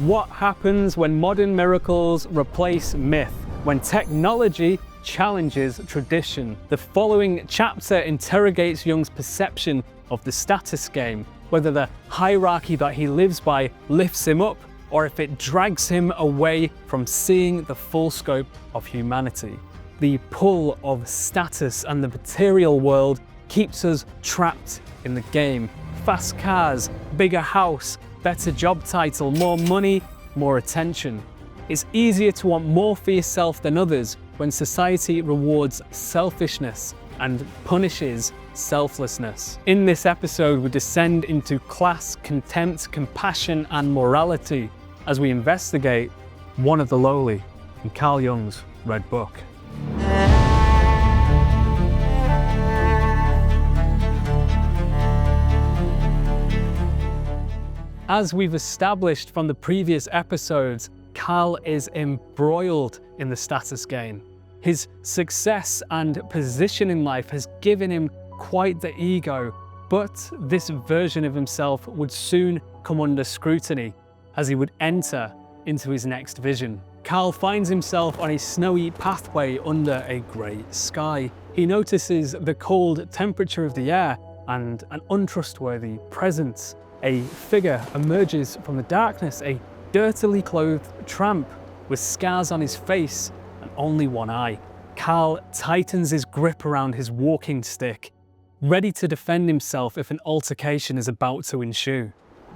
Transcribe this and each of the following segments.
What happens when modern miracles replace myth? When technology challenges tradition? The following chapter interrogates Jung's perception of the status game, whether the hierarchy that he lives by lifts him up, or if it drags him away from seeing the full scope of humanity. The pull of status and the material world keeps us trapped in the game. Fast cars, bigger house, better job title, more money, more attention. It's easier to want more for yourself than others when society rewards selfishness and punishes selflessness. In this episode, we descend into class, contempt, compassion, and morality as we investigate One of the Lowly in Carl Jung's Red Book. As we've established from the previous episodes, Carl is embroiled in the status game. His success and position in life has given him quite the ego, but this version of himself would soon come under scrutiny as he would enter into his next vision. Carl finds himself on a snowy pathway under a grey sky. He notices the cold temperature of the air and an untrustworthy presence. A figure emerges from the darkness, a dirtily clothed tramp with scars on his face and only one eye. Carl tightens his grip around his walking stick, ready to defend himself if an altercation is about to ensue.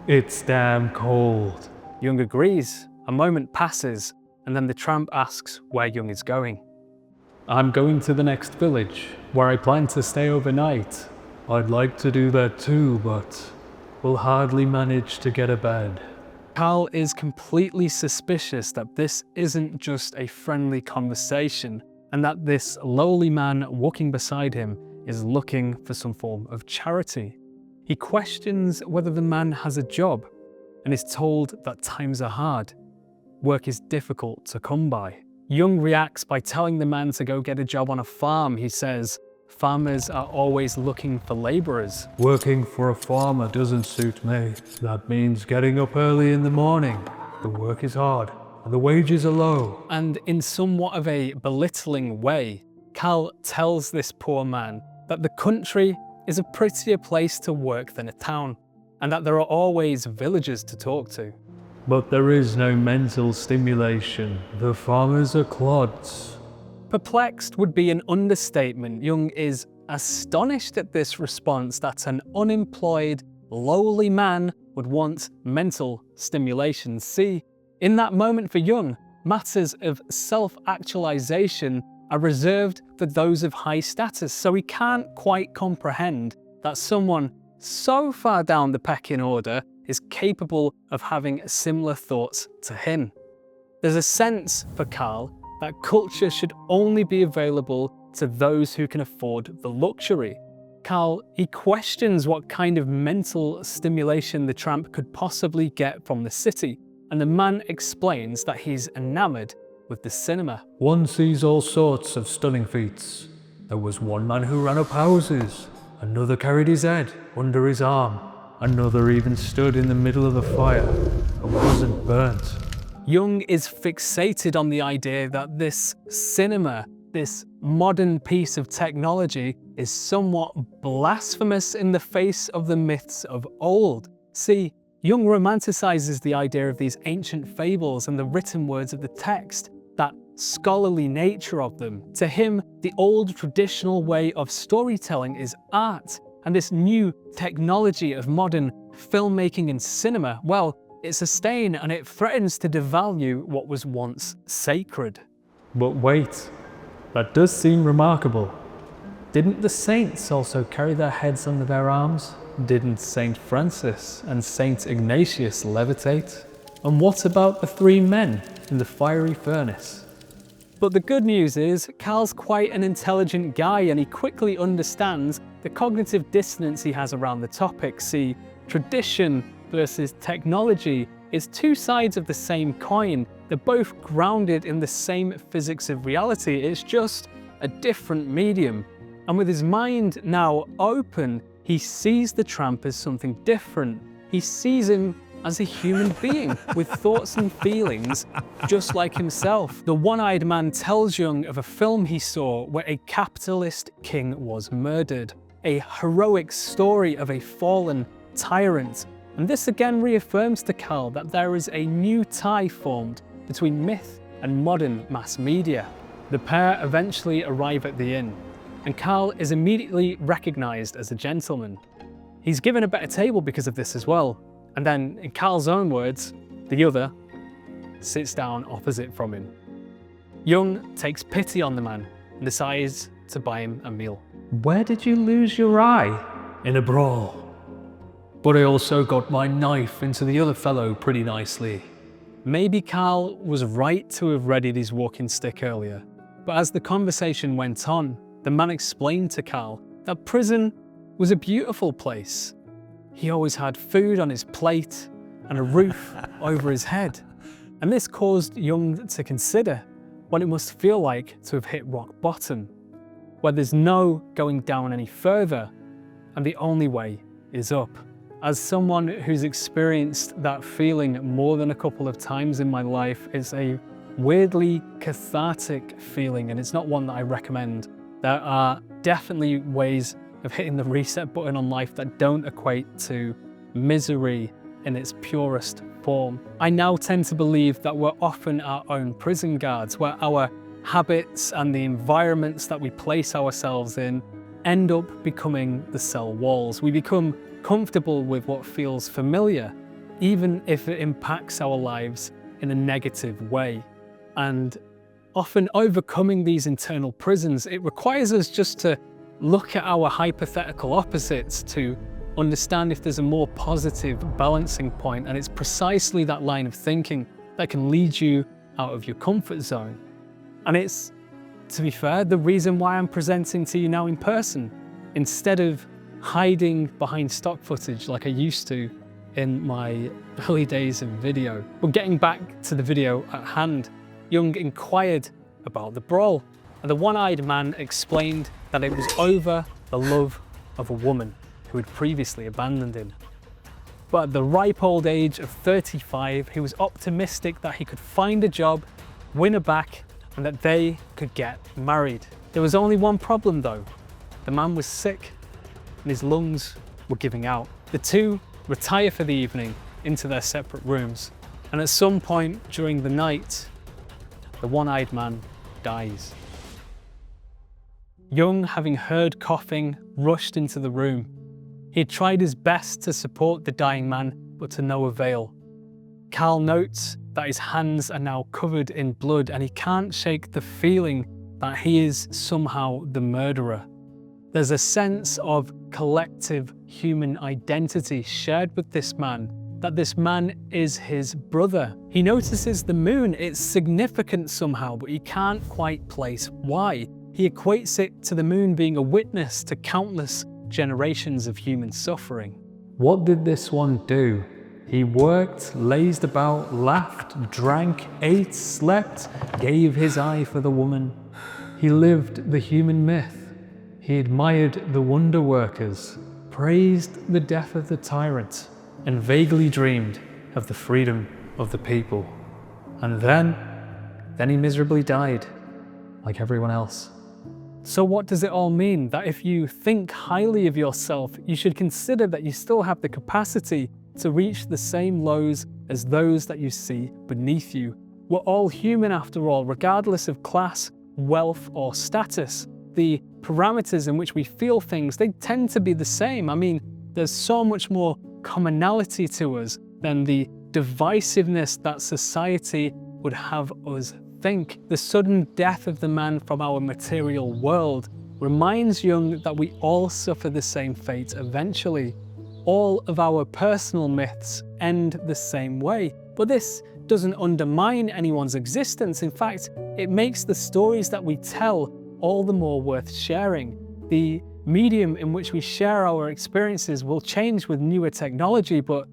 "It's damn cold." Jung agrees. A moment passes, and then the tramp asks where Jung is going. "I'm going to the next village, where I plan to stay overnight. I'd like to do that too, but will hardly manage to get a bed." Carl is completely suspicious that this isn't just a friendly conversation, and that this lowly man walking beside him is looking for some form of charity. He questions whether the man has a job, and is told that times are hard. Work is difficult to come by. Jung reacts by telling the man to go get a job on a farm. He says, "Farmers are always looking for labourers." "Working for a farmer doesn't suit me. That means getting up early in the morning. The work is hard, and the wages are low." And in somewhat of a belittling way, Carl tells this poor man that the country is a prettier place to work than a town, and that there are always villagers to talk to. "But there is no mental stimulation. The farmers are clods." Perplexed would be an understatement. Jung is astonished at this response that an unemployed, lowly man would want mental stimulation. See, in that moment for Jung, matters of self-actualization are reserved for those of high status, so he can't quite comprehend that someone so far down the pecking order is capable of having similar thoughts to him. There's a sense for Carl that culture should only be available to those who can afford the luxury. Carl, he questions what kind of mental stimulation the tramp could possibly get from the city, and the man explains that he's enamored with the cinema. "One sees all sorts of stunning feats. There was one man who ran up houses, another carried his head under his arm, another even stood in the middle of the fire and wasn't burnt." Jung is fixated on the idea that this cinema, this modern piece of technology, is somewhat blasphemous in the face of the myths of old. See, Jung romanticizes the idea of these ancient fables and the written words of the text, that scholarly nature of them. To him, the old traditional way of storytelling is art, and this new technology of modern filmmaking and cinema, well, it's a stain and it threatens to devalue what was once sacred. But wait, that does seem remarkable. Didn't the saints also carry their heads under their arms? Didn't Saint Francis and Saint Ignatius levitate? And what about the three men in the fiery furnace? But the good news is, Carl's quite an intelligent guy, and he quickly understands the cognitive dissonance he has around the topic. See, tradition versus technology is two sides of the same coin. They're both grounded in the same physics of reality. It's just a different medium. And with his mind now open, he sees the tramp as something different. He sees him as a human being with thoughts and feelings just like himself. The one-eyed man tells Jung of a film he saw where a capitalist king was murdered, a heroic story of a fallen tyrant. And this again reaffirms to Carl that there is a new tie formed between myth and modern mass media. The pair eventually arrive at the inn, and Carl is immediately recognized as a gentleman. He's given a better table because of this as well. And then, in Carl's own words, the other sits down opposite from him. Jung takes pity on the man and decides to buy him a meal. Where did you lose your eye? In a brawl. But I also got my knife into the other fellow pretty nicely. Maybe Carl was right to have readied his walking stick earlier, but as the conversation went on, the man explained to Carl that prison was a beautiful place. He always had food on his plate and a roof over his head. And this caused Jung to consider what it must feel like to have hit rock bottom, where there's no going down any further and the only way is up. As someone who's experienced that feeling more than a couple of times in my life, it's a weirdly cathartic feeling, and it's not one that I recommend. There are definitely ways of hitting the reset button on life that don't equate to misery in its purest form. I now tend to believe that we're often our own prison guards, where our habits and the environments that we place ourselves in end up becoming the cell walls. We become comfortable with what feels familiar, even if it impacts our lives in a negative way. And often overcoming these internal prisons, it requires us just to look at our hypothetical opposites to understand if there's a more positive balancing point, and it's precisely that line of thinking that can lead you out of your comfort zone. And it's, to be fair, the reason why I'm presenting to you now in person, instead of hiding behind stock footage like I used to in my early days of video. But getting back to the video at hand, Jung inquired about the brawl, and the one-eyed man explained that it was over the love of a woman who had previously abandoned him. But at the ripe old age of 35, he was optimistic that he could find a job, win her back, and that they could get married. There was only one problem though. The man was sick and his lungs were giving out. The two retire for the evening into their separate rooms, and at some point during the night, the one-eyed man dies. Jung, having heard coughing, rushed into the room. He had tried his best to support the dying man, but to no avail. Carl notes that his hands are now covered in blood, and he can't shake the feeling that he is somehow the murderer. There's a sense of collective human identity shared with this man, that this man is his brother. He notices the moon, it's significant somehow, but he can't quite place why. He equates it to the moon being a witness to countless generations of human suffering. What did this one do? He worked, lazed about, laughed, drank, ate, slept, gave his eye for the woman. He lived the human myth. He admired the wonder workers, praised the death of the tyrant, and vaguely dreamed of the freedom of the people. And then he miserably died, like everyone else. So what does it all mean? That if you think highly of yourself, you should consider that you still have the capacity to reach the same lows as those that you see beneath you. We're all human after all, regardless of class, wealth, or status. The parameters in which we feel things, they tend to be the same. I mean, there's so much more commonality to us than the divisiveness that society would have us think. The sudden death of the man from our material world reminds Jung that we all suffer the same fate eventually. All of our personal myths end the same way. But this doesn't undermine anyone's existence. In fact, it makes the stories that we tell all the more worth sharing. The medium in which we share our experiences will change with newer technology, but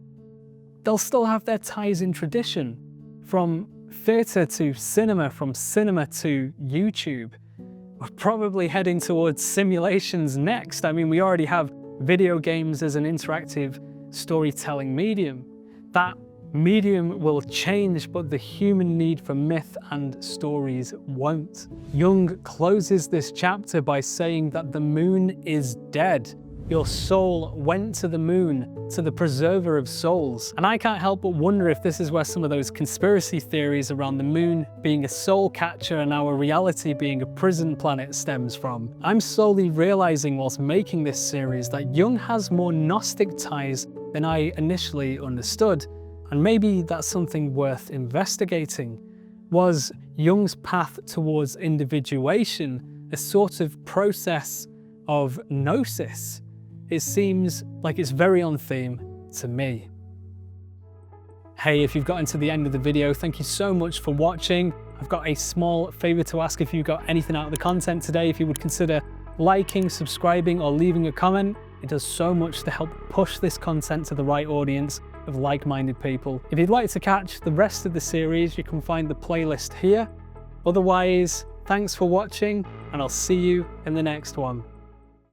they'll still have their ties in tradition. From theatre to cinema, from cinema to YouTube. We're probably heading towards simulations next. I mean, we already have video games as an interactive storytelling medium. That medium will change, but the human need for myth and stories won't. Jung closes this chapter by saying that the moon is dead. Your soul went to the moon, to the preserver of souls. And I can't help but wonder if this is where some of those conspiracy theories around the moon being a soul catcher and our reality being a prison planet stems from. I'm slowly realizing whilst making this series that Jung has more Gnostic ties than I initially understood. And maybe that's something worth investigating. Was Jung's path towards individuation a sort of process of gnosis? It seems like it's very on theme to me. Hey, if you've gotten to the end of the video, thank you so much for watching. I've got a small favor to ask. If you got anything out of the content today, if you would consider liking, subscribing, or leaving a comment. It does so much to help push this content to the right audience of like-minded people. If you'd like to catch the rest of the series, you can find the playlist here. Otherwise, thanks for watching, and I'll see you in the next one.